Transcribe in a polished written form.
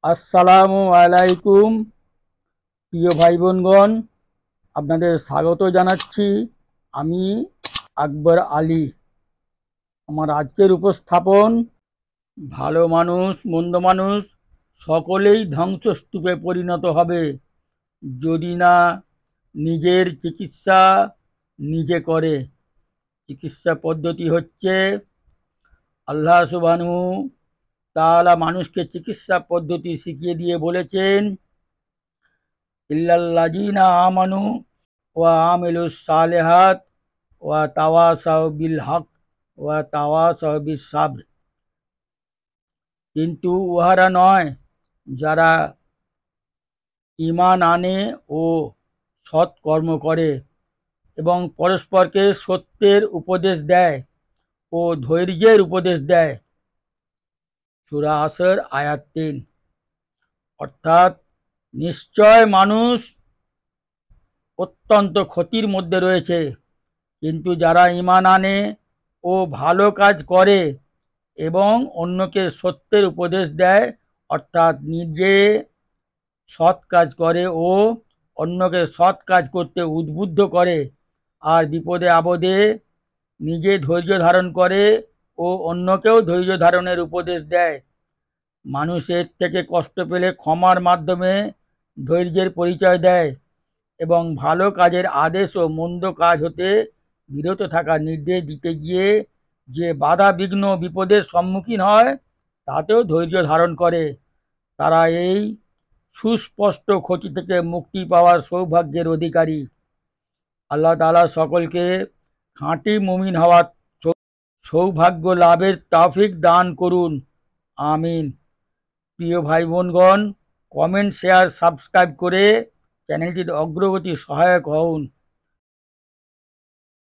আসসালামু আলাইকুম প্রিয় ভাই বোনগণ, আপনাদের স্বাগত জানাচ্ছি। আমি আকবর আলী। আমার আজকের উপস্থাপন: ভালো মানুষ মন্দ মানুষ সকলেই ধ্বংসস্তূপে পরিণত হবে যদি না নিজের চিকিৎসা নিজে করে। চিকিৎসা পদ্ধতি হচ্ছে, আল্লাহ সুবহানাহু তাআলা মানুষকে চিকিৎসা পদ্ধতি শিখিয়ে দিয়ে বলেছেন, ইল্লাল্লাযীনা আমানু ওয়া আমিলুস সালিহাত ওয়া তাওয়াসাউ বিল হক ওয়া তাওয়াসাউ বিস সাবর। কিন্তু উহারা নয় যারা ঈমান আনে ও সৎ কর্ম করে এবং পরস্পরকে সত্যের উপদেশ দেয় ও ধৈর্যের উপদেশ দেয়। সূরা আসর আয়াত ৩। অর্থাৎ নিশ্চয় মানুষ অত্যন্ত ক্ষতির মধ্যে রয়েছে, কিন্তু যারা ঈমান আনে ও ভালো কাজ করে এবং অন্যকে সত্যের উপদেশ দেয়, অর্থাৎ নিজে সৎ কাজ করে ও অন্যকে সৎ কাজ করতে উদ্বুদ্ধ করে, আর বিপদে আপদে নিজে ধৈর্য ধারণ করে ও অন্যকেও ধৈর্য ধারণের উপদেশ দেয়। মানুষের থেকে কষ্ট পেলে ক্ষমার মাধ্যমে ধৈর্যের পরিচয় দেয় এবং ভালো কাজের আদেশ ও মন্দ কাজ হতে বিরত থাকার নির্দেশ দিতে গিয়ে যে বাধা বিঘ্ন বিপদের সম্মুখীন হয় তাতেও ধৈর্য ধারণ করে। তারা এই সুস্পষ্ট ক্ষতি থেকে মুক্তি পাওয়ার সৌভাগ্যের অধিকারী। আল্লাহ তাআলা সকলকে খাঁটি মুমিন হওয়ার সৌভাগ্য লাভের তৌফিক দান করুন, আমিন। প্রিয় ভাই বোনগণ, কমেন্ট, শেয়ার, সাবস্ক্রাইব করে চ্যানেলটির অগ্রগতি সহায়ক হন।